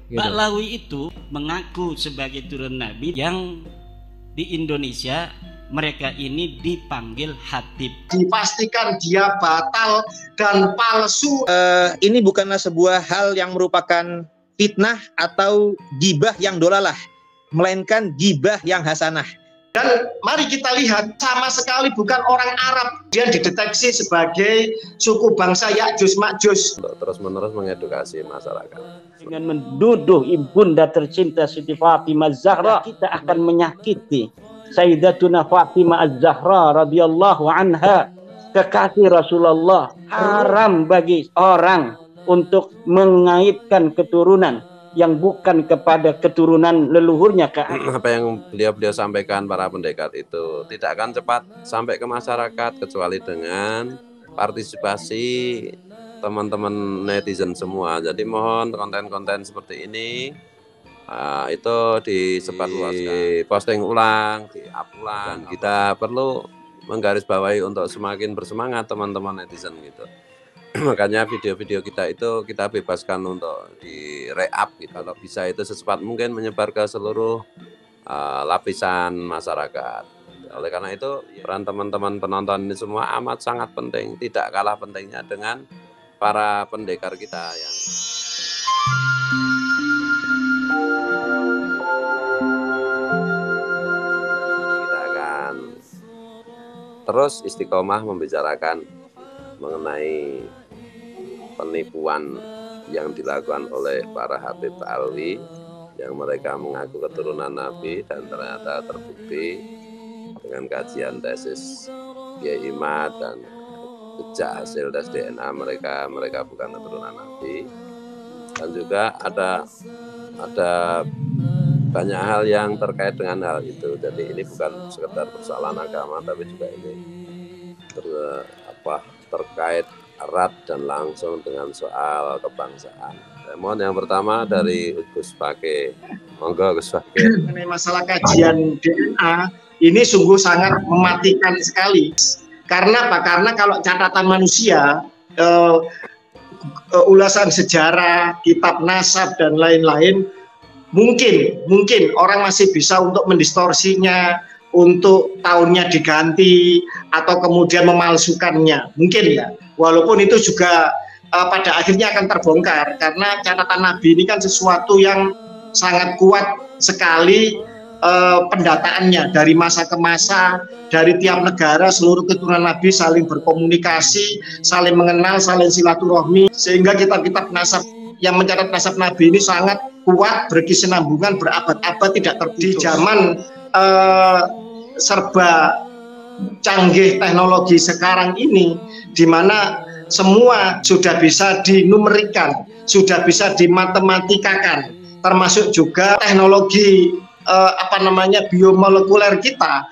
Gitu. Ba'lawi itu mengaku sebagai turun Nabi yang di Indonesia mereka ini dipanggil Hatib. Dipastikan dia batal dan palsu. Ini bukanlah sebuah hal yang merupakan fitnah atau gibah yang dolalah, melainkan gibah yang hasanah. Dan mari kita lihat, sama sekali bukan orang Arab. Dia dideteksi sebagai suku bangsa Ya'juj Ma'juj. Untuk terus-menerus mengedukasi masyarakat. Dengan menduduh ibunda tercinta Siti Fatimah Zahra, kita akan menyakiti Sayyidatuna Fatimah Az-Zahra radhiyallahu anha, kekasih Rasulullah. Haram bagi orang untuk mengaitkan keturunan yang bukan kepada keturunan leluhurnya. Apa yang beliau sampaikan para pendekat itu tidak akan cepat sampai ke masyarakat kecuali dengan partisipasi teman-teman netizen semua. Jadi mohon konten-konten seperti ini itu disebarluaskan, posting ulang, di-up ulang. Kita perlu menggarisbawahi untuk semakin bersemangat teman-teman netizen gitu. Makanya video-video kita itu kita bebaskan untuk di re-up gitu. Kalau bisa itu secepat mungkin menyebar ke seluruh lapisan masyarakat. Oleh karena itu peran teman-teman penonton ini semua amat sangat penting. Tidak kalah pentingnya dengan para pendekar kita yang kita akan terus istiqomah membicarakan mengenai penipuan yang dilakukan oleh para Habib Alwi yang mereka mengaku keturunan Nabi dan ternyata terbukti dengan kajian tesis Kiai Imad dan sejak hasil tes DNA mereka bukan keturunan Nabi. Dan juga ada banyak hal yang terkait dengan hal itu. Jadi ini bukan sekedar persoalan agama tapi juga ini terkait erat dan langsung dengan soal kebangsaan. Mohon yang pertama dari Gus Pake. Monggo Gus Pake. Mengenai masalah kajian DNA ini sungguh sangat mematikan sekali. Karena apa? Karena kalau catatan manusia, ulasan sejarah, kitab nasab dan lain-lain, mungkin orang masih bisa untuk mendistorsinya, untuk tahunnya diganti atau kemudian memalsukannya, mungkin ya. Walaupun itu juga pada akhirnya akan terbongkar karena catatan Nabi ini kan sesuatu yang sangat kuat sekali pendataannya dari masa ke masa, dari tiap negara seluruh keturunan Nabi saling berkomunikasi, saling mengenal, saling silaturahmi, sehingga kitab-kitab nasab yang mencatat nasab Nabi ini sangat kuat, berkesinambungan, berabad-abad tidak terputus. Di zaman serba canggih teknologi sekarang ini, di mana semua sudah bisa dinumerikan, sudah bisa dimatematika, termasuk juga teknologi biomolekuler kita,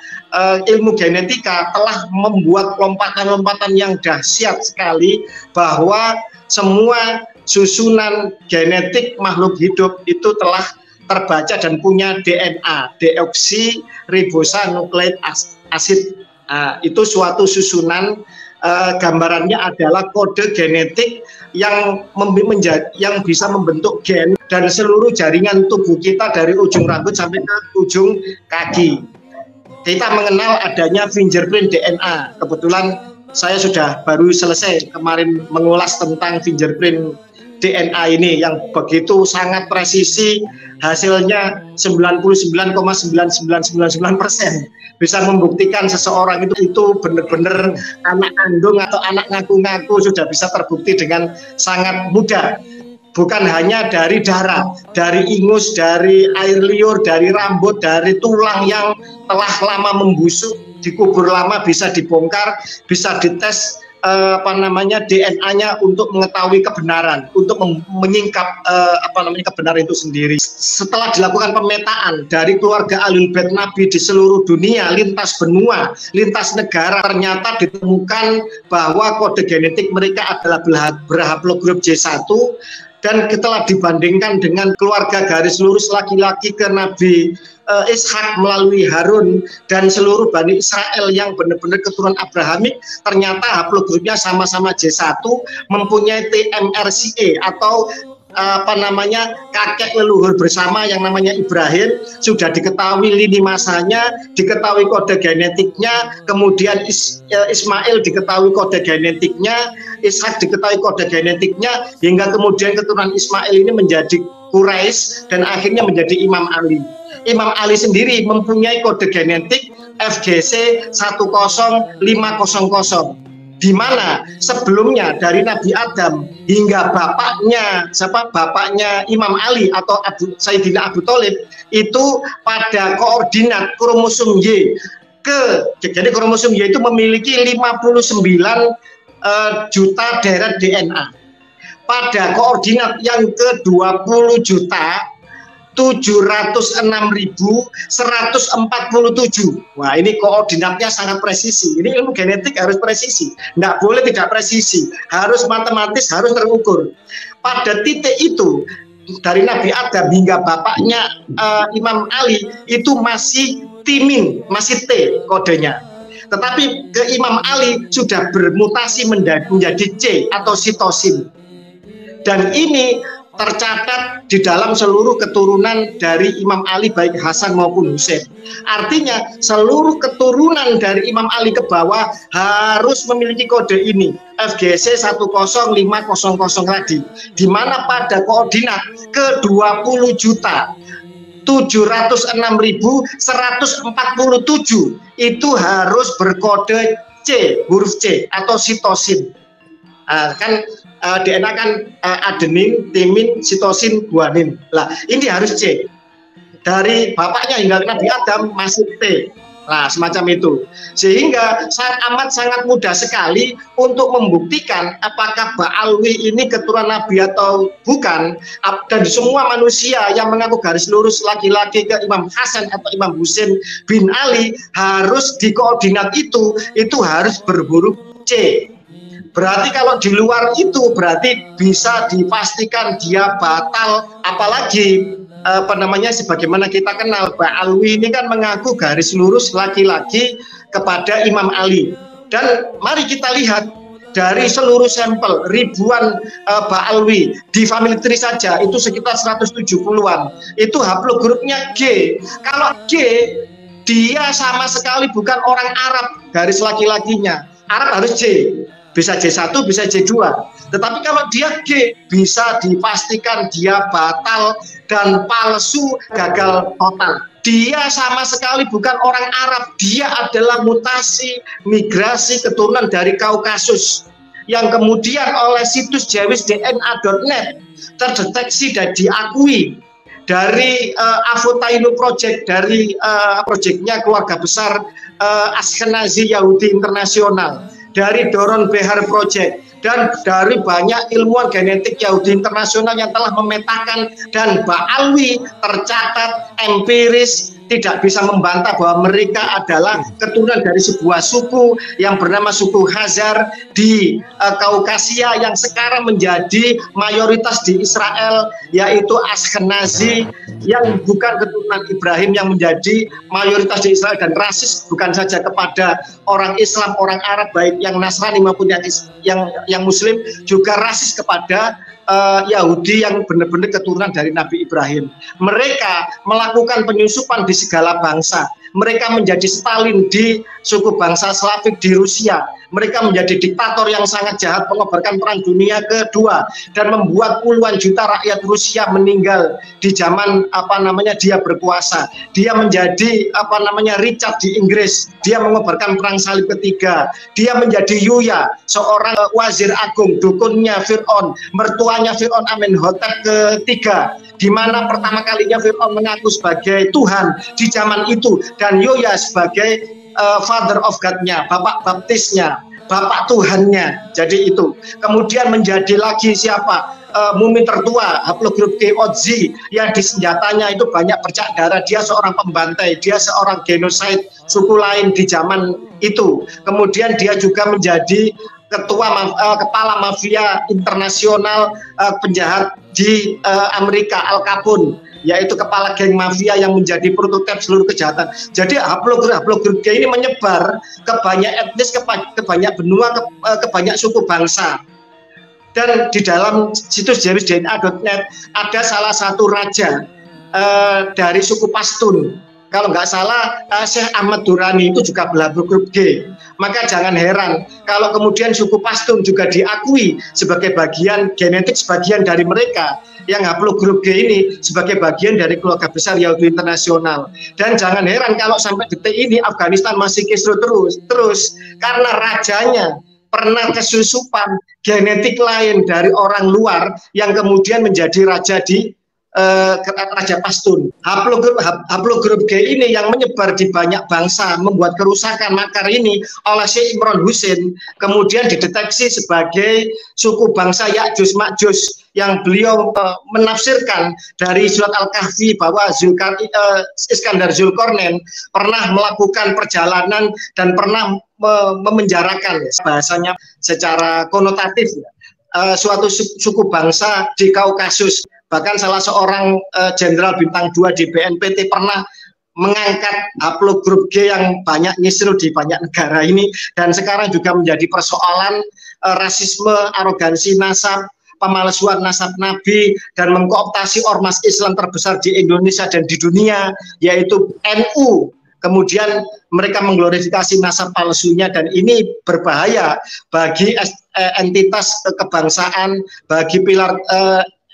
ilmu genetika telah membuat lompatan-lompatan yang dahsyat sekali bahwa semua susunan genetik makhluk hidup itu telah terbaca dan punya DNA, deoksiribosanoukleik acid. Itu suatu susunan, gambarannya adalah kode genetik yang bisa membentuk gen dan seluruh jaringan tubuh kita dari ujung rambut sampai ke ujung kaki. Kita mengenal adanya fingerprint DNA. Kebetulan saya sudah baru selesai kemarin mengulas tentang fingerprint DNA ini yang begitu sangat presisi, hasilnya 99,9999% bisa membuktikan seseorang itu benar-benar anak kandung atau anak ngaku-ngaku sudah bisa terbukti dengan sangat mudah. Bukan hanya dari darah, dari ingus, dari air liur, dari rambut, dari tulang yang telah lama membusuk, dikubur lama bisa dibongkar, bisa dites DNA-nya untuk mengetahui kebenaran, untuk menyingkap kebenaran itu sendiri. Setelah dilakukan pemetaan dari keluarga Ahlul Bait Nabi di seluruh dunia, lintas benua, lintas negara, ternyata ditemukan bahwa kode genetik mereka adalah berhaplogrup J1 dan telah dibandingkan dengan keluarga garis lurus laki-laki ke Nabi Ishak melalui Harun dan seluruh Bani Israel yang benar-benar keturunan Abrahamik, ternyata haplogrupnya sama-sama J1, mempunyai TMRCA atau kakek leluhur bersama yang namanya Ibrahim, sudah diketahui lini masanya, diketahui kode genetiknya, kemudian Ismail diketahui kode genetiknya, Ishak diketahui kode genetiknya, hingga kemudian keturunan Ismail ini menjadi Quraisy dan akhirnya menjadi Imam Ali. Imam Ali sendiri mempunyai kode genetik FGC 10500, di mana sebelumnya dari Nabi Adam hingga bapaknya Imam Ali atau Sayyidina Abu Thalib itu pada koordinat kromosom Y jadi kromosom Y itu memiliki 59 juta deret DNA. Pada koordinat yang ke-20 juta 706.147. Wah, ini koordinatnya sangat presisi. Ini ilmu genetik harus presisi. Nggak boleh tidak presisi. Harus matematis, harus terukur. Pada titik itu, dari Nabi Adam hingga bapaknya Imam Ali, itu masih timin, masih T kodenya. Tetapi ke Imam Ali sudah bermutasi menjadi C atau sitosin. Dan ini tercatat di dalam seluruh keturunan dari Imam Ali baik Hasan maupun Husain. Artinya seluruh keturunan dari Imam Ali ke bawah harus memiliki kode ini FGC 10500 tadi, di mana pada koordinat ke-20 juta 706.147 itu harus berkode C, huruf C atau sitosin. DNA kan adenin, timin, sitosin, guanin. Lah, ini harus C. Dari bapaknya hingga Nabi Adam masih T. Nah, semacam itu. Sehingga sangat mudah sekali untuk membuktikan apakah Ba'alwi ini keturunan Nabi atau bukan. Dan semua manusia yang mengaku garis lurus laki-laki ke Imam Hasan atau Imam Husain bin Ali harus di koordinat itu harus berhuruf C. Berarti kalau di luar itu berarti bisa dipastikan dia batal, apalagi sebagaimana kita kenal Ba'alwi ini kan mengaku garis lurus laki-laki kepada Imam Ali. Dan mari kita lihat dari seluruh sampel ribuan Ba'alwi di family tree saja itu sekitar 170-an. Itu haplogrupnya G. Kalau G dia sama sekali bukan orang Arab garis laki-lakinya. Arab harus J. Bisa J1, bisa J2. Tetapi kalau dia G, bisa dipastikan dia batal dan palsu, gagal total. Dia sama sekali bukan orang Arab. Dia adalah mutasi migrasi keturunan dari Kaukasus yang kemudian oleh situs jewisdna.net terdeteksi dan diakui dari Avotainu Project, dari proyeknya keluarga besar Ashkenazi Yahudi Internasional, dari Doron Behar Project, dan dari banyak ilmuwan genetik Yahudi internasional yang telah memetakan, dan Ba'alwi tercatat empiris tidak bisa membantah bahwa mereka adalah keturunan dari sebuah suku yang bernama suku Khazar di Kaukasia yang sekarang menjadi mayoritas di Israel, yaitu Ashkenazi yang bukan keturunan Ibrahim yang menjadi mayoritas di Israel, dan rasis bukan saja kepada orang Islam, orang Arab baik yang Nasrani maupun yang Muslim, juga rasis kepada Yahudi yang benar-benar keturunan dari Nabi Ibrahim. Mereka melakukan penyusupan di segala bangsa. Mereka menjadi Stalin di suku bangsa Slavik di Rusia. Mereka menjadi diktator yang sangat jahat, mengobarkan perang dunia kedua dan membuat puluhan juta rakyat Rusia meninggal di zaman dia berkuasa. Dia menjadi Richard di Inggris. Dia mengobarkan perang salib ketiga. Dia menjadi Yuya, seorang wazir agung, dukunnya Fir'aun, mertuanya Fir'aun Amenhotep ketiga, di mana pertama kalinya Fir'aun mengaku sebagai Tuhan di zaman itu, dan Yuya sebagai Father of God-nya, bapak baptisnya, bapak Tuhannya. Jadi itu. Kemudian menjadi lagi siapa? Mumi tertua, haplogrup K-Odzi, yang di senjatanya itu banyak bercak darah. Dia seorang pembantai, dia seorang genosida suku lain di zaman itu. Kemudian dia juga menjadi kepala mafia internasional penjahat di Amerika, Al Capone, yaitu kepala geng mafia yang menjadi prototipe seluruh kejahatan. Jadi haplogrup G ini menyebar ke banyak etnis, ke banyak benua, ke banyak suku bangsa. Dan di dalam situs jawisdna.net ada salah satu raja dari suku Pashtun. Kalau nggak salah Syekh Ahmad Durrani itu juga berhaplogrup G. Maka jangan heran kalau kemudian suku Pashtun juga diakui sebagai bagian genetik sebagian dari mereka yang haplogrup G ini sebagai bagian dari keluarga besar Yahudi internasional. Dan jangan heran kalau sampai detik ini Afghanistan masih kisruh terus karena rajanya pernah kesusupan genetik lain dari orang luar yang kemudian menjadi raja di Raja Pashtun. Haplogrup G ini yang menyebar di banyak bangsa, membuat kerusakan makar ini oleh Syekh Imran Husain, kemudian dideteksi sebagai suku bangsa Ya'juj Ma'juj yang beliau menafsirkan dari surat Al-Kahfi bahwa Iskandar Zulkarnain pernah melakukan perjalanan dan pernah memenjarakan, bahasanya secara konotatif, suatu suku bangsa di Kaukasus. Bahkan salah seorang jenderal bintang 2 di BNPT pernah mengangkat haplogrup G yang banyak nyisir di banyak negara ini, dan sekarang juga menjadi persoalan rasisme, arogansi nasab, pemalsuan nasab Nabi, dan mengkooptasi ormas Islam terbesar di Indonesia dan di dunia, yaitu NU. Kemudian mereka mengglorifikasi nasab palsunya, dan ini berbahaya bagi entitas kebangsaan, bagi pilar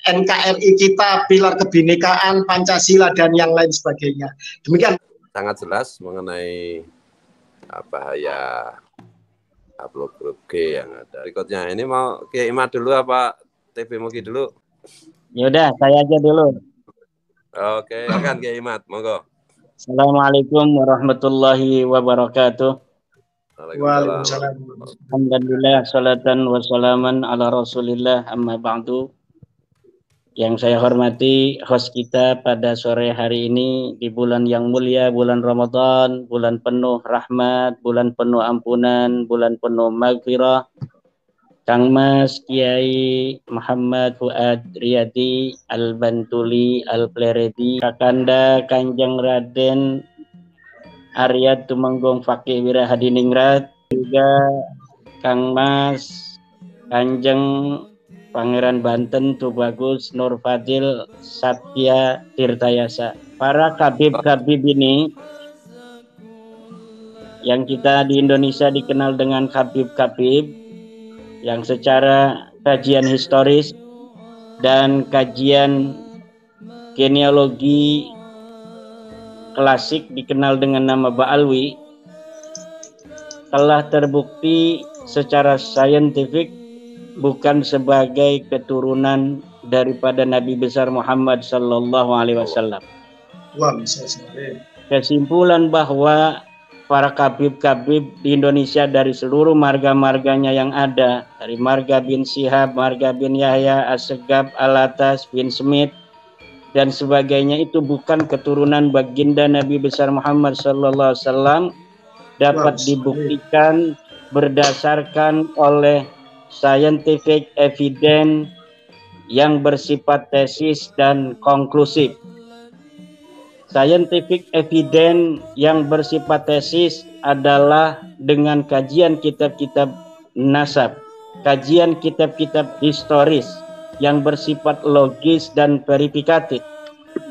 NKRI kita, pilar kebinekaan, Pancasila, dan yang lain sebagainya. Demikian. Sangat jelas mengenai bahaya haplogrup G yang ada. Berikutnya, ini mau Kiai Imad dulu apa TV Mugi dulu? Yaudah, saya aja dulu. Oke, silakan Kiai Imad, monggo. Assalamualaikum warahmatullahi wabarakatuh. Waalaikumsalam. Alhamdulillah, salatan wassalaman ala rasulillah, amma ba'du. Yang saya hormati host kita pada sore hari ini di bulan yang mulia, bulan Ramadan, bulan penuh rahmat, bulan penuh ampunan, bulan penuh maghfirah. Kang Mas Kiai Muhammad Fuad Riyadi Al-Bantuli Al-Pleredi, Kakanda Kanjeng Raden Arya Tumenggung Fakih Wirahadiningrat, juga Kang Mas Kanjeng Pangeran Banten Tubagus Nur Fadil Satya Tirtayasa. Para kabib-kabib ini yang kita di Indonesia dikenal dengan kabib-kabib, yang secara kajian historis dan kajian genealogi klasik dikenal dengan nama Ba'alwi, telah terbukti secara saintifik bukan sebagai keturunan daripada Nabi besar Muhammad sallallahu alaihi wasallam. Kesimpulan bahwa para kabib-kabib di Indonesia dari seluruh marga-marganya yang ada, dari marga bin Syihab, marga bin Yahya, Assegaf, Alatas, bin Smith, dan sebagainya, itu bukan keturunan baginda Nabi besar Muhammad sallallahu alaihi wasallam, dapat dibuktikan berdasarkan oleh scientific evidence yang bersifat tesis dan konklusif. Scientific evidence yang bersifat tesis adalah dengan kajian kitab-kitab nasab, kajian kitab-kitab historis yang bersifat logis dan verifikatif,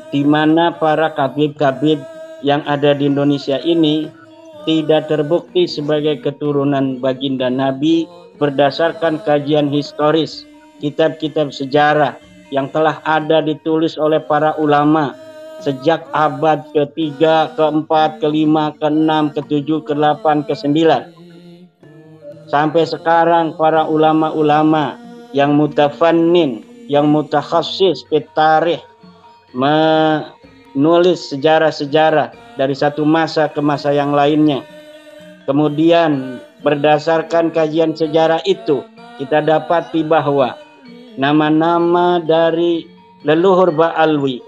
di mana para kabib-kabib yang ada di Indonesia ini tidak terbukti sebagai keturunan baginda Nabi berdasarkan kajian historis, kitab-kitab sejarah yang telah ada ditulis oleh para ulama sejak abad ke-3, ke-4, ke-5, ke-6, ke-7, ke-8, ke-9. Sampai sekarang para ulama-ulama yang mutafannin, yang mutakhassis fit tarikh, menulis sejarah-sejarah dari satu masa ke masa yang lainnya. Kemudian berdasarkan kajian sejarah itu, kita dapati bahwa nama-nama dari leluhur Ba'alwi,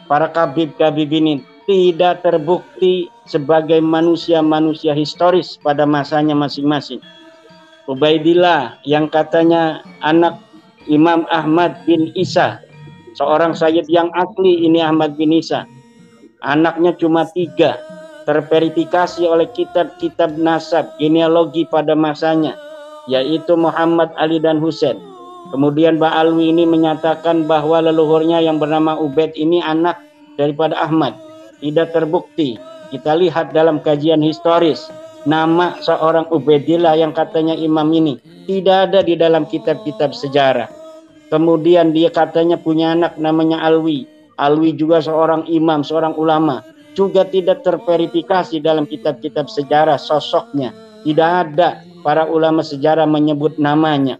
para kabib-kabib ini tidak terbukti sebagai manusia-manusia historis pada masanya masing-masing. Ubaidillah yang katanya anak Imam Ahmad bin Isa, seorang sayyid yang asli ini Ahmad bin Isa, anaknya cuma 3, terverifikasi oleh kitab-kitab nasab genealogi pada masanya, yaitu Muhammad, Ali, dan Husain. Kemudian Ba'alwi ini menyatakan bahwa leluhurnya yang bernama Ubaid ini anak daripada Ahmad. Tidak terbukti. Kita lihat dalam kajian historis, nama seorang Ubaidillah yang katanya imam ini tidak ada di dalam kitab-kitab sejarah. Kemudian dia katanya punya anak namanya Alwi. Alwi juga seorang imam, seorang ulama. Juga tidak terverifikasi dalam kitab-kitab sejarah sosoknya. Tidak ada para ulama sejarah menyebut namanya.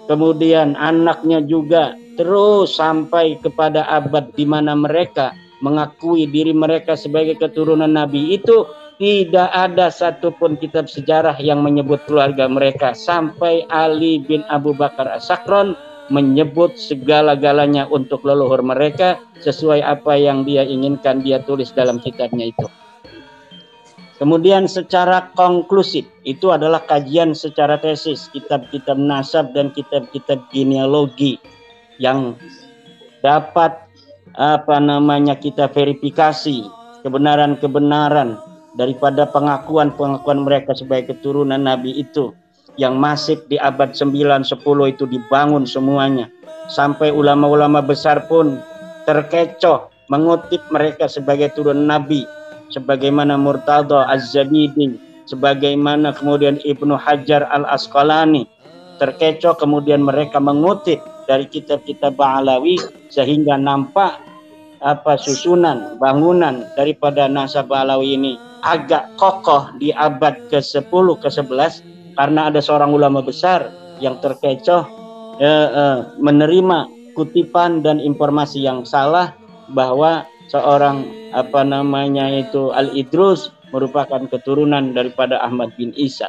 Kemudian anaknya juga terus sampai kepada abad di mana mereka mengakui diri mereka sebagai keturunan Nabi. Itu tidak ada satupun kitab sejarah yang menyebut keluarga mereka. Sampai Ali bin Abu Bakar As-Sakron menyebut segala-galanya untuk leluhur mereka sesuai apa yang dia inginkan, dia tulis dalam kitabnya itu. Kemudian secara konklusif, itu adalah kajian secara tesis, kitab-kitab nasab dan kitab-kitab genealogi yang dapat kita verifikasi kebenaran-kebenaran daripada pengakuan-pengakuan mereka sebagai keturunan Nabi itu, yang masif di abad 9-10 itu dibangun semuanya. Sampai ulama-ulama besar pun terkecoh mengutip mereka sebagai turunan Nabi, sebagaimana Murtada Az-Zabidi, sebagaimana kemudian Ibnu Hajar Al-Asqalani. Terkecoh kemudian mereka mengutip dari kitab-kitab Ba'alawi sehingga nampak susunan bangunan daripada nasab Ba'alawi ini agak kokoh di abad ke-10 ke-11 karena ada seorang ulama besar yang terkecoh menerima kutipan dan informasi yang salah bahwa seorang Al-Idrus merupakan keturunan daripada Ahmad bin Isa.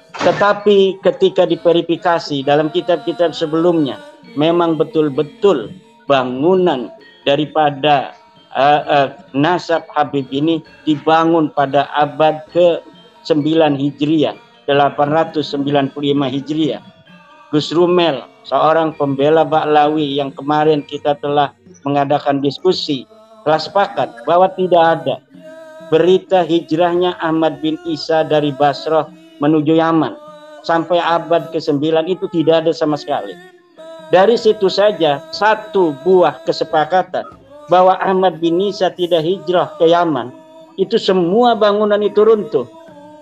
Tetapi ketika diverifikasi dalam kitab-kitab sebelumnya, memang betul-betul bangunan daripada nasab Habib ini dibangun pada abad ke-9 Hijriah, 895 Hijriah. Gus Rumel, seorang pembela Ba'lawi yang kemarin kita telah mengadakan diskusi, telah sepakat bahwa tidak ada berita hijrahnya Ahmad bin Isa dari Basrah menuju Yaman sampai abad ke-9 itu tidak ada sama sekali. Dari situ saja satu buah kesepakatan bahwa Ahmad bin Isa tidak hijrah ke Yaman, itu semua bangunan itu runtuh.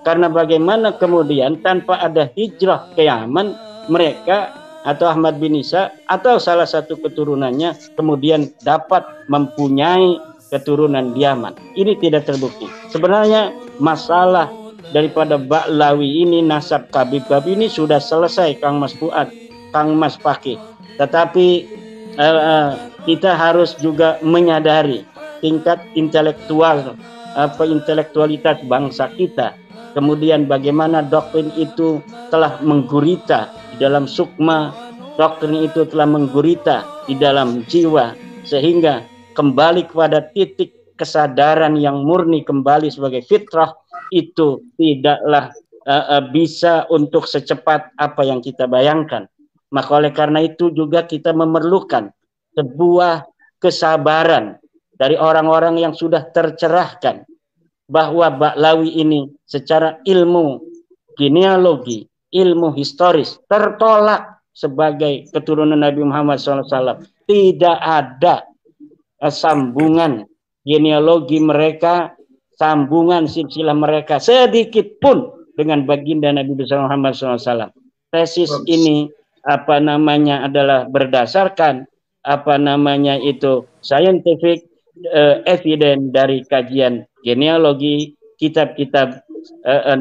Karena bagaimana kemudian tanpa ada hijrah ke Yaman, mereka atau Ahmad bin Isa atau salah satu keturunannya kemudian dapat mempunyai keturunan di Yaman. Ini tidak terbukti. Sebenarnya masalah daripada Ba'lawi ini, nasab Habib ini sudah selesai, Kang Mas Fuad, Kang Mas Fakih. Tetapi kita harus juga menyadari tingkat intelektualitas bangsa kita. Kemudian bagaimana doktrin itu telah menggurita di dalam sukma, doktrin itu telah menggurita di dalam jiwa, sehingga kembali kepada titik kesadaran yang murni kembali sebagai fitrah itu tidaklah bisa untuk secepat apa yang kita bayangkan. Maka oleh karena itu juga kita memerlukan sebuah kesabaran dari orang-orang yang sudah tercerahkan bahwa Ba'lawi ini secara ilmu genealogi, ilmu historis tertolak sebagai keturunan Nabi Muhammad SAW. Tidak ada sambungan genealogi mereka, sambungan silsilah mereka sedikit pun dengan baginda Nabi besar Muhammad SAW. Tesis ini adalah berdasarkan scientific evidence dari kajian genealogi, kitab-kitab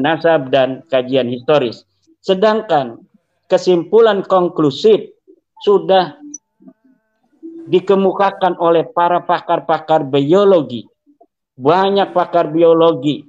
nasab dan kajian historis. Sedangkan kesimpulan konklusif sudah dikemukakan oleh para pakar-pakar biologi. Banyak pakar biologi,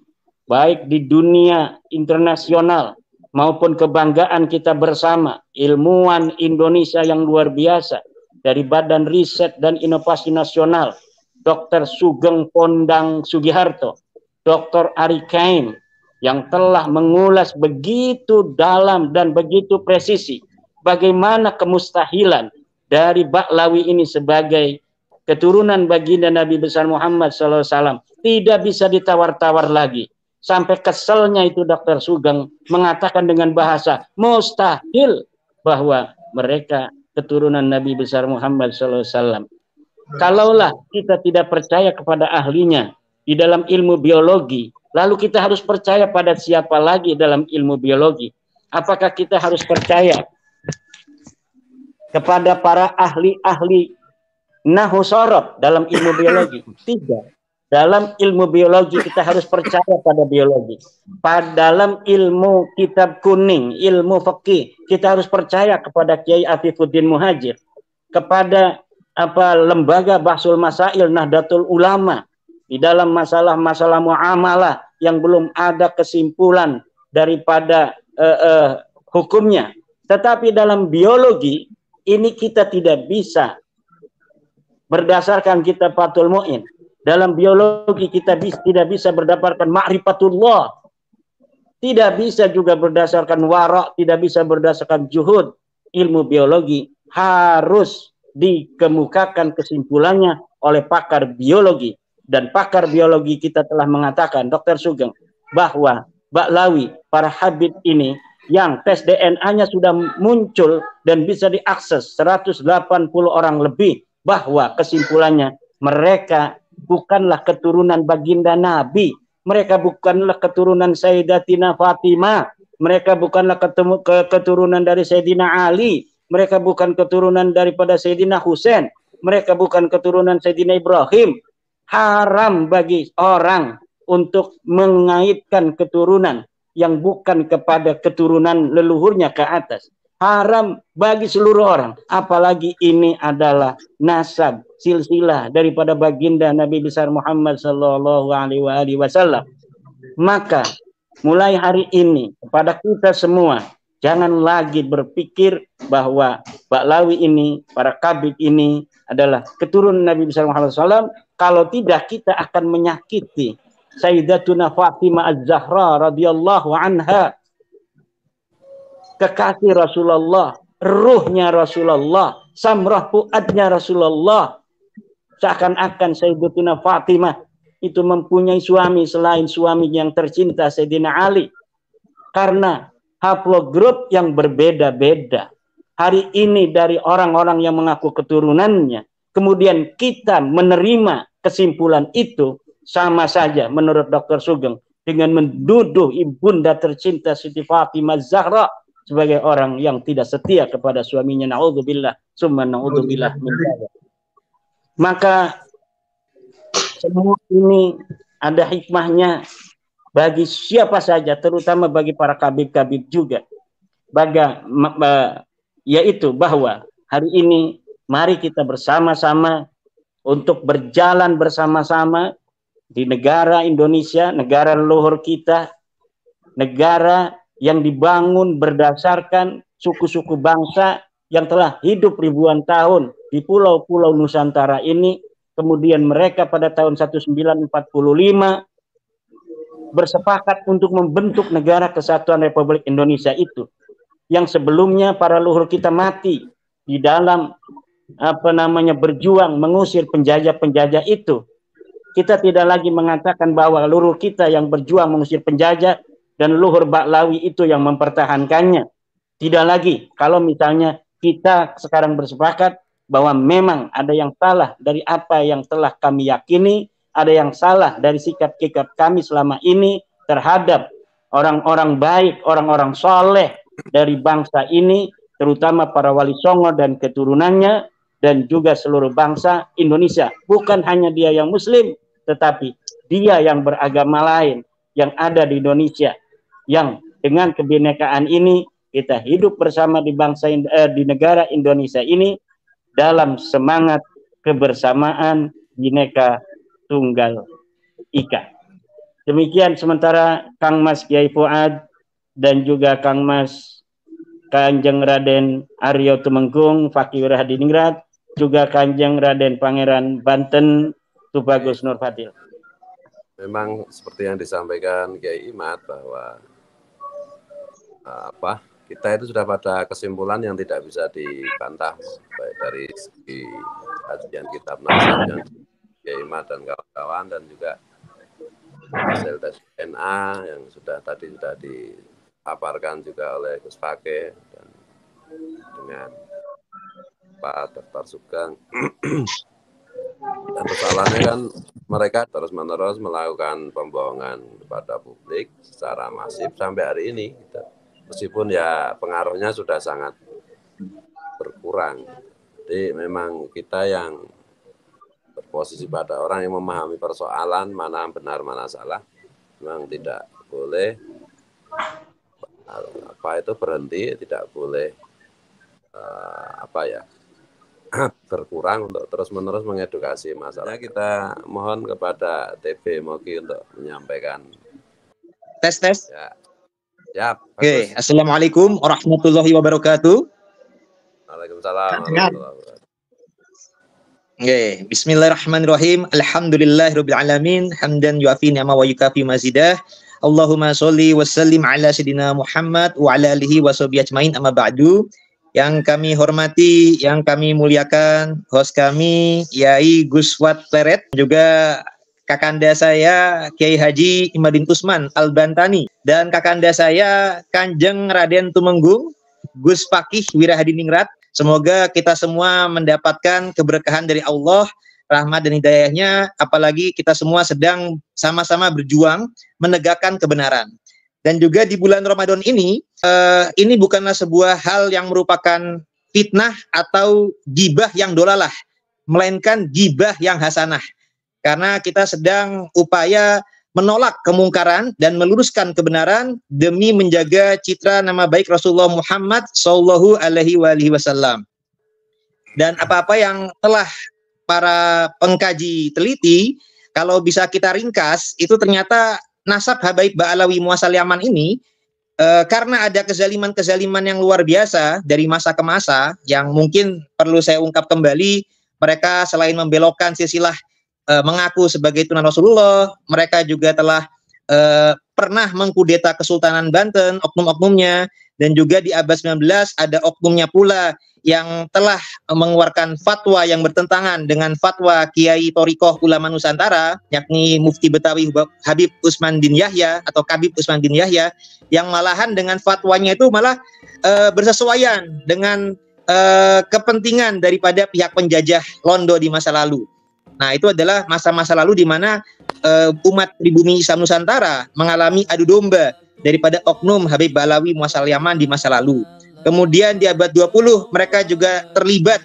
baik di dunia internasional maupun kebanggaan kita bersama, ilmuwan Indonesia yang luar biasa dari Badan Riset dan Inovasi Nasional, Dr. Sugeng Pondang Sugiharto, Dr. Ari Kaim, yang telah mengulas begitu dalam dan begitu presisi bagaimana kemustahilan dari Ba'lawi ini sebagai keturunan baginda Nabi besar Muhammad SAW tidak bisa ditawar-tawar lagi. Sampai keselnya itu Dr. Sugeng mengatakan dengan bahasa mustahil bahwa mereka keturunan Nabi besar Muhammad SAW. Kalaulah kita tidak percaya kepada ahlinya di dalam ilmu biologi, lalu kita harus percaya pada siapa lagi dalam ilmu biologi? Apakah kita harus percaya kepada para ahli-ahli nahu sorob dalam ilmu biologi? Tidak. Dalam ilmu biologi kita harus percaya pada biologi. Dalam ilmu kitab kuning, ilmu fikih, kita harus percaya kepada Kiai Afifuddin Muhajir, kepada lembaga Bahsul Masail Nahdlatul Ulama di dalam masalah-masalah muamalah yang belum ada kesimpulan daripada hukumnya. Tetapi dalam biologi ini kita tidak bisa berdasarkan kitab Fathul Mu'in. Dalam biologi kita tidak bisa berdasarkan ma'rifatullah. Tidak bisa juga berdasarkan wara', tidak bisa berdasarkan juhud. Ilmu biologi harus dikemukakan kesimpulannya oleh pakar biologi. Dan pakar biologi kita telah mengatakan, Dr. Sugeng, bahwa Ba'lawi, para habib ini, yang tes DNA-nya sudah muncul dan bisa diakses 180 orang lebih, bahwa kesimpulannya mereka bukanlah keturunan baginda Nabi, mereka bukanlah keturunan Sayyidatina Fatimah, mereka bukanlah keturunan dari Sayyidina Ali, mereka bukan keturunan daripada Sayyidina Husain, mereka bukan keturunan Sayyidina Ibrahim. Haram bagi orang untuk mengaitkan keturunan yang bukan kepada keturunan leluhurnya ke atas. Haram bagi seluruh orang, apalagi ini adalah nasab silsilah daripada baginda Nabi besar Muhammad sallallahu alaihi wasallam. Maka mulai hari ini kepada kita semua, jangan lagi berpikir bahwa Ba'lawi ini, para kabid ini adalah keturunan Nabi besar Muhammad SAW. Kalau tidak, kita akan menyakiti Sayyidatuna Fatimah Az-Zahra radhiyallahu anha, kekasih Rasulullah, ruhnya Rasulullah, samrah fuadnya Rasulullah. Seakan-akan Sayyidatuna Fatimah itu mempunyai suami selain suami yang tercinta Sayyidina Ali. Karena haplogrup yang berbeda-beda. Hari ini dari orang-orang yang mengaku keturunannya, kemudian kita menerima kesimpulan itu, sama saja menurut Dr. Sugeng dengan menduduh ibunda tercinta Siti Fatimah Zahra sebagai orang yang tidak setia kepada suaminya. Na'udzubillah, summa na'udzubillah min dzalik. Maka semua ini ada hikmahnya bagi siapa saja, terutama bagi para kabib-kabib juga. Yaitu bahwa hari ini mari kita bersama-sama untuk berjalan bersama-sama di negara Indonesia, negara leluhur kita, negara yang dibangun berdasarkan suku-suku bangsa yang telah hidup ribuan tahun di pulau-pulau Nusantara ini. Kemudian mereka pada tahun 1945 bersepakat untuk membentuk negara kesatuan Republik Indonesia itu. Yang sebelumnya para leluhur kita mati di dalam berjuang mengusir penjajah-penjajah itu. Kita tidak lagi mengatakan bahwa leluhur kita yang berjuang mengusir penjajah dan leluhur Ba'lawi itu yang mempertahankannya. Tidak lagi. Kalau misalnya kita sekarang bersepakat bahwa memang ada yang salah dari apa yang telah kami yakini, ada yang salah dari sikap-sikap kami selama ini terhadap orang-orang baik, orang-orang soleh dari bangsa ini, terutama para wali songo dan keturunannya, dan juga seluruh bangsa Indonesia. Bukan hanya dia yang muslim, tetapi dia yang beragama lain yang ada di Indonesia, yang dengan kebinekaan ini kita hidup bersama di di negara Indonesia ini dalam semangat kebersamaan Bhinneka Tunggal Ika. Demikian sementara Kang Mas Kiai Fuad dan juga Kang Mas Kanjeng Raden Aryo Tumenggung Fakih Hadiningrat, juga Kanjeng Raden Pangeran Banten Tubagus Nur Fadil. Memang seperti yang disampaikan Kiai Imad bahwa kita itu sudah pada kesimpulan yang tidak bisa dibantah, baik dari segi kajian kitab nasab yang Kiai Imad dan kawan-kawan, dan juga hasil tes DNA yang sudah dipaparkan juga oleh Gus Pake, dan dengan Pak Dr. Sugeng. Dan persoalannya kan mereka terus-menerus melakukan pembohongan kepada publik secara masif sampai hari ini. Gitu. Meskipun ya pengaruhnya sudah sangat berkurang. Jadi memang kita yang berposisi pada orang yang memahami persoalan mana benar mana salah, memang tidak boleh berhenti, tidak boleh berkurang untuk terus-menerus mengedukasi masalah. Kita mohon kepada TV Moki untuk menyampaikan. Tes. Ya. Oke, Assalamualaikum warahmatullahi wabarakatuh. Waalaikumsalam warahmatullahi wabarakatuh. Oke, bismillahirrahmanirrahim. Alhamdulillahirabbil alamin, hamdan yuafi ni'ma wa yukafi mazidah. Allahumma sholli wa sallim ala sayidina Muhammad wa ala alihi wa sahbihi ajmain, amma ba'du. Yang kami hormati, yang kami muliakan, host kami Yai Guswat Pleret, juga kakanda saya Kiai Haji Imadin Usman Al-Bantani, dan kakanda saya Kanjeng Raden Tumenggung Gus Fakih Wirahadiningrat. Semoga kita semua mendapatkan keberkahan dari Allah, rahmat dan hidayahnya, apalagi kita semua sedang sama-sama berjuang menegakkan kebenaran. Dan juga di bulan Ramadan ini bukanlah sebuah hal yang merupakan fitnah atau gibah yang dolalah, melainkan gibah yang hasanah. Karena kita sedang upaya menolak kemungkaran dan meluruskan kebenaran demi menjaga citra nama baik Rasulullah Muhammad Sallallahu Alaihi Wasallam. Dan apa-apa yang telah para pengkaji teliti, kalau bisa kita ringkas, itu ternyata nasab Habaib Ba'alawi Muasal Yaman ini karena ada kezaliman-kezaliman yang luar biasa dari masa ke masa, yang mungkin perlu saya ungkap kembali. Mereka selain membelokkan silsilah mengaku sebagai tunan Rasulullah, mereka juga telah pernah mengkudeta Kesultanan Banten, oknum-oknumnya, dan juga di abad 19 ada oknumnya pula yang telah mengeluarkan fatwa yang bertentangan dengan fatwa Kiai Thoriqoh Ulama Nusantara, yakni Mufti Betawi Habib Usman bin Yahya atau Kabib Usman bin Yahya, yang malahan dengan fatwanya itu malah bersesuaian dengan kepentingan daripada pihak penjajah Londo di masa lalu. Nah, itu adalah masa-masa lalu di mana umat pribumi Islam Nusantara mengalami adu domba daripada oknum Habib Ba'alawi Muasal Yaman di masa lalu. Kemudian di abad 20 mereka juga terlibat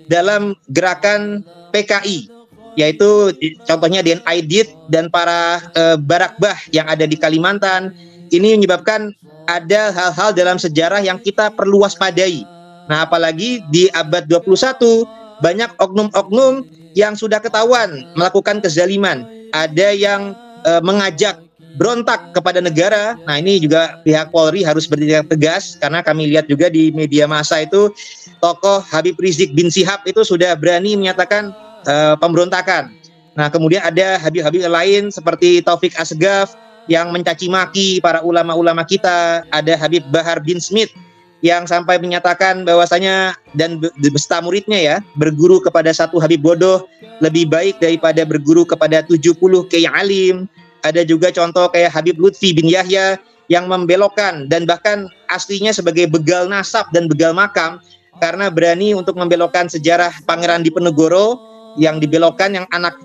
dalam gerakan PKI, yaitu contohnya Den Aidit dan para barakbah yang ada di Kalimantan. Ini menyebabkan ada hal-hal dalam sejarah yang kita perlu waspadai. Nah, apalagi di abad 21 banyak oknum-oknum yang sudah ketahuan melakukan kezaliman. Ada yang mengajak berontak kepada negara. Nah, ini juga pihak Polri harus bertindak tegas, karena kami lihat juga di media massa itu tokoh Habib Rizik bin Sihab itu sudah berani menyatakan pemberontakan. Nah, kemudian ada Habib-Habib lain seperti Taufik Asgaf yang mencaci maki para ulama-ulama kita. Ada Habib Bahar bin Smith yang sampai menyatakan bahwasanya, dan beserta muridnya ya, berguru kepada satu Habib bodoh lebih baik daripada berguru kepada 70 kiai alim. Ada juga contoh kayak Habib Lutfi bin Yahya yang membelokkan dan bahkan aslinya sebagai begal nasab dan begal makam, karena berani untuk membelokkan sejarah Pangeran Diponegoro yang dibelokkan, yang anak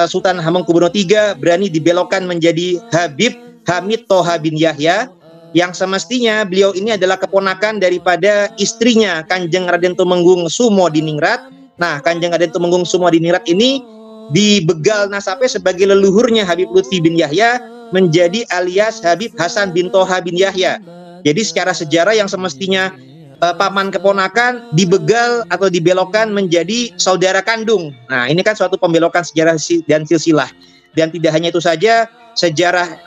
Sultan Hamengkubuwono III berani dibelokkan menjadi Habib Hamid Toha bin Yahya, yang semestinya beliau ini adalah keponakan daripada istrinya Kanjeng Raden Tumenggung Sumodiningrat. Nah, Kanjeng Raden Tumenggung Sumodiningrat ini dibegal nasabnya sebagai leluhurnya Habib Lutfi bin Yahya menjadi alias Habib Hasan bin Toha bin Yahya. Jadi secara sejarah yang semestinya paman keponakan dibegal atau dibelokkan menjadi saudara kandung. Nah, ini kan suatu pembelokan sejarah dan silsilah. Dan tidak hanya itu saja, sejarah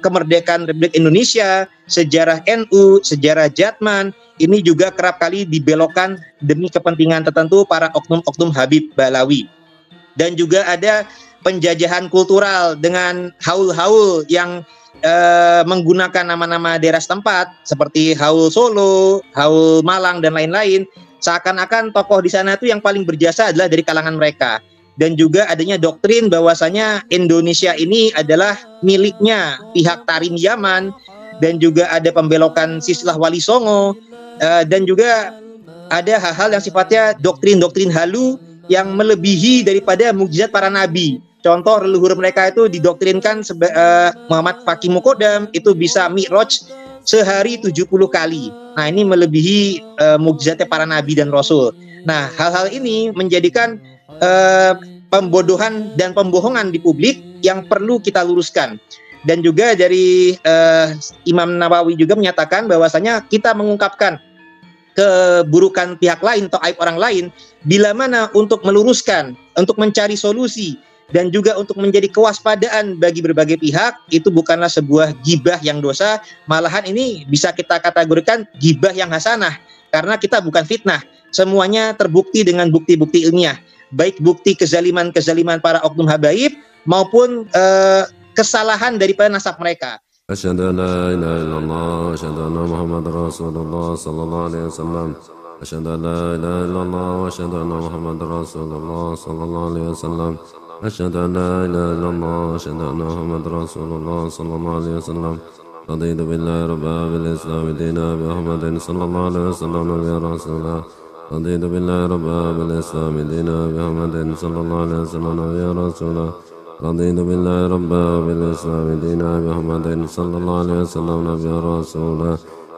kemerdekaan Republik Indonesia, sejarah NU, sejarah Jatman, ini juga kerap kali dibelokkan demi kepentingan tertentu para oknum-oknum Habib Ba'alawi. Dan juga ada penjajahan kultural dengan haul-haul yang menggunakan nama-nama daerah setempat seperti Haul Solo, Haul Malang, dan lain-lain. Seakan-akan tokoh di sana itu yang paling berjasa adalah dari kalangan mereka. Dan juga adanya doktrin bahwasanya Indonesia ini adalah miliknya pihak Tarim Yaman, dan juga ada pembelokan silsilah Wali Songo, dan juga ada hal-hal yang sifatnya doktrin-doktrin halu yang melebihi daripada mukjizat para nabi. Contoh leluhur mereka itu didoktrinkan Muhammad Faqih Muqaddam itu bisa mi'raj sehari 70 kali. Nah, ini melebihi mukjizatnya para nabi dan rasul. Nah, hal-hal ini menjadikan pembodohan dan pembohongan di publik yang perlu kita luruskan. Dan juga dari Imam Nawawi juga menyatakan bahwasanya kita mengungkapkan keburukan pihak lain atau aib orang lain bila mana untuk meluruskan, untuk mencari solusi dan juga untuk menjadi kewaspadaan bagi berbagai pihak, itu bukanlah sebuah gibah yang dosa, malahan ini bisa kita kategorikan gibah yang hasanah karena kita bukan fitnah. Semuanya terbukti dengan bukti-bukti ilmiah, baik bukti kezaliman-kezaliman para oknum habaib maupun kesalahan daripada nasab mereka. Asyhadu an la ilaha illallah, asyhadu anna Muhammadar Rasulullah sallallahu alaihi wasallam. Asyhadu an la ilaha illallah wa asyhadu anna Muhammadar Rasulullah sallallahu alaihi wasallam. Asyhadu an la ilaha illallah wa asyhadu anna Muhammadar Rasulullah sallallahu alaihi wasallam. Raditu billahi rabban bil Islam dinan bi Muhammadin sallallahu alaihi wasallam nabiyyan rasulah. Raditu billahi rabban bil Islam dinan bi Muhammadin sallallahu alaihi wasallam nabiyyan rasulah. رضيت بالله ربا وبالإسلام دينا محمد صلى الله عليه وسلم نبيا رسولا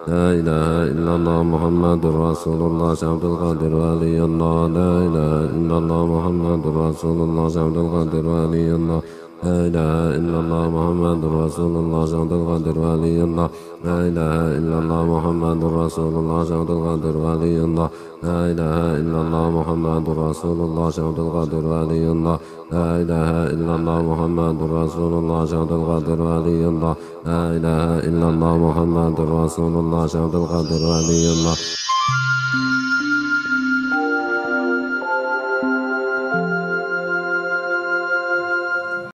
لا إله إلا الله محمد رسول الله عبد القادر ولي الله لا إله إلا الله محمد رسول الله عبد القادر ولي الله لا إله إلا الله محمد رسول الله عبد القادر ولي الله لا إله إلا الله محمد رسول الله عبد القادر ولي الله لا إله إلا الله محمد رسول الله عبد القادر ولي الله لا إله إلا الله محمد رسول الله عبد القادر ولي الله لا إله إلا الله محمد رسول الله عبد القادر ولي الله